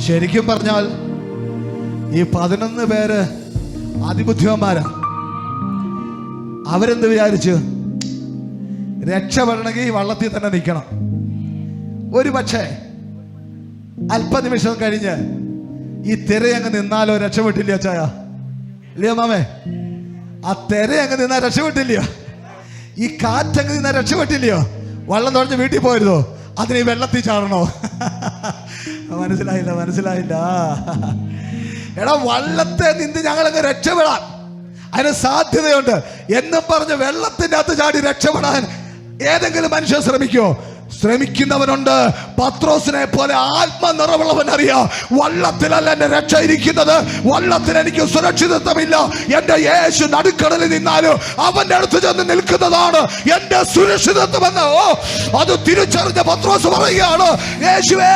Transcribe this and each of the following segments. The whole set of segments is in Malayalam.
ശരിക്കും പറഞ്ഞാൽ ഈ 11 പേര് അതിബുദ്ധിമാന്മാരാ. അവരെന്ത് വിചാരിച്ചു? രക്ഷപ്പെടണമെങ്കിൽ ഈ വള്ളത്തിൽ തന്നെ നിൽക്കണം. ഒരു പക്ഷേ അല്പനിമിഷം കഴിഞ്ഞ് ഈ തിരയങ്ങ് നിന്നാലോ രക്ഷപ്പെട്ടില്ല ചായ, ഇല്ലയോ മാമേ? ആ തിരയങ്ങ് നിന്നാൽ രക്ഷപ്പെട്ടില്ലയോ? ഈ കാറ്റങ്ങ് നിന്നാൽ രക്ഷപ്പെട്ടില്ലയോ? വള്ളം തുഴഞ്ഞ് വീട്ടിൽ പോയിരുന്നോ? അതിന് ഈ വെള്ളത്തിൽ ചാടണോ? മനസ്സിലായില്ല. എടാ, വള്ളത്തെ നിന്ന് ഞങ്ങളങ്ങ് രക്ഷപ്പെടാൻ അതിന് സാധ്യതയുണ്ട് എന്നും പറഞ്ഞ് വെള്ളത്തിന്റെ അകത്ത് ചാടി രക്ഷപ്പെടാൻ ഏതെങ്കിലും മനുഷ്യൻ ശ്രമിക്കുമോ? ശ്രമിക്കുന്നവനുണ്ട്. പത്രോസിനെ പോലെ ആത്മനിറവുള്ളവൻ അറിയാം, വള്ളത്തിലല്ല എന്റെ രക്ഷ ഇരിക്കുന്നത്, വള്ളത്തിൽ എനിക്ക് സുരക്ഷിതത്വമില്ല. എന്റെ യേശു നടുക്കടലിൽ നിന്നാലും അവന്റെ അടുത്ത് ചെന്ന് നിൽക്കുന്നതാണ് എന്റെ സുരക്ഷിതത്വമെന്ന്. അത് തിരിച്ചറിഞ്ഞ പത്രോസ് പറയുകയാണ്, യേശുവേ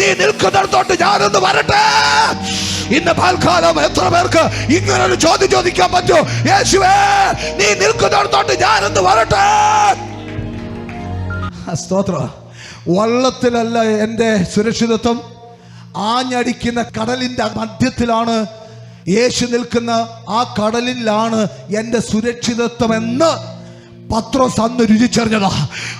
നീ നിൽക്കുന്നിടത്തോട്ട് ഞാനൊന്ന് വരട്ടെ. ഇന്ന് പൽക്കാലം എത്ര പേർക്ക് ഇങ്ങനൊരു ചോദ്യം ചോദിക്കാൻ പറ്റും? യേശുവേ നീ നിൽക്കുന്നിടത്തോട്ട് ഞാനൊന്ന് വരട്ടെ. സ്തോത്രം. വള്ളത്തിലല്ല എൻ്റെ സുരക്ഷിതത്വം, ആഞ്ഞടിക്കുന്ന കടലിൻ്റെ മധ്യത്തിലാണ് യേശു നിൽക്കുന്ന. ആ കടലിലാണ് എൻ്റെ സുരക്ഷിതത്വം എന്ന് പത്രോസ് അന്ന് രുചിച്ചറിഞ്ഞതാ.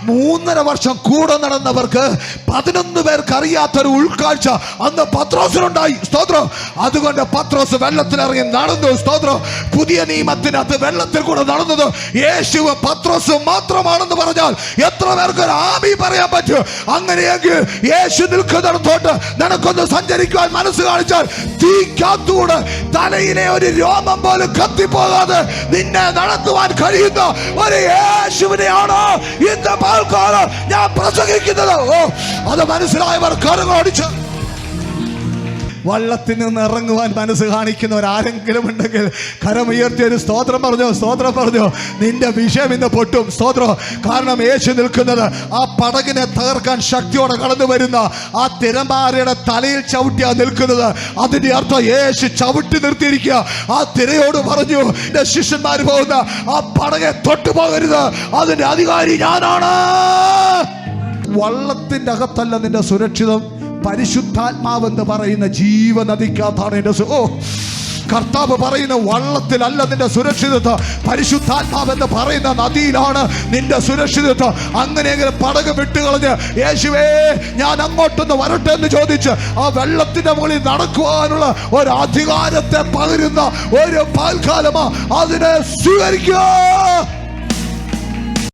3.5 വർഷം കൂടെ നടന്നവർക്ക് 11 പേർക്ക് അറിയാത്തൊരു ഉൾക്കാഴ്ച അന്ന് പത്രോസിനുണ്ടായി. സ്തോത്രം. അതുകൊണ്ട് പത്രോസ് വെള്ളത്തിലിറങ്ങി നടന്നു. സ്തോത്രം. പുതിയ നിയമത്തിനകത്ത് വെള്ളത്തിൽ കൂടെ നടന്നത് യേശുവും പത്രോസും മാത്രമാണെന്ന് പറഞ്ഞാൽ എത്ര പേർക്ക് ഒരു ആമീൻ പറയാൻ പറ്റും? അങ്ങനെയെങ്കിൽ യേശു നിൽക്കുന്നിടത്തോട്ട് നിനക്കൊന്ന് സഞ്ചരിക്കുവാൻ മനസ്സ് കാണിച്ചാൽ തീക്കകത്തൂടെ തലയിലെ ഒരു രോമം പോലും കത്തിപ്പോകാതെ നിന്നെ നടത്തുവാൻ കഴിയുന്ന ഒരു യേശുവിനെയാണ് ഇന്ന് പകൽക്കാലം ഞാൻ പ്രസംഗിക്കുന്നത്. അത് മനസ്സിലായവർ കരങ്ങളടിച്ച് വള്ളത്തിൽ നിന്ന് ഇറങ്ങുവാൻ മനസ്സ് കാണിക്കുന്നവരാരെങ്കിലും ഉണ്ടെങ്കിൽ കരമുയർത്തി ഒരു സ്തോത്രം പറഞ്ഞോ. നിന്റെ വിഷയം ഇന്ന് പൊട്ടും. സ്തോത്രം. കാരണം യേശു നിൽക്കുന്നത് ആ പടകിനെ തകർക്കാൻ ശക്തിയോടെ കടന്നു വരുന്ന ആ തിരമാലയുടെ തലയിൽ ചവിട്ടിയാ നിൽക്കുന്നത്. അതിന്റെ അർത്ഥം യേശു ചവിട്ടി നിർത്തിയിരിക്കുക. ആ തിരയോട് പറഞ്ഞു, എന്റെ ശിഷ്യന്മാർ പോകുന്ന ആ പടകെ തൊട്ടു പോകരുത്, അതിന്റെ അധികാരി ഞാനാണ്. വള്ളത്തിന്റെ അകത്തല്ല നിന്റെ സുരക്ഷിതം, പരിശുദ്ധാത്മാവെന്ന് പറയുന്ന ജീവനദിക്കകത്താണ് എന്റെ കർത്താവ് പറയുന്ന വള്ളത്തിലല്ല നിന്റെ സുരക്ഷിതത്വം, പരിശുദ്ധാത്മാവെന്ന് പറയുന്ന നദിയിലാണ് നിന്റെ സുരക്ഷിതത്വം. അങ്ങനെയെങ്കിലും പടക് വിട്ടുകളഞ്ഞ് യേശുവേ ഞാൻ അങ്ങോട്ടൊന്ന് വരട്ടെ എന്ന് ചോദിച്ച് ആ വെള്ളത്തിന്റെ മുകളിൽ നടക്കുവാനുള്ള ഒരു അധികാരത്തെ പകരുന്ന ഒരു പകൽക്കാലമാ. അതിനെ സ്വീകരിക്കുക.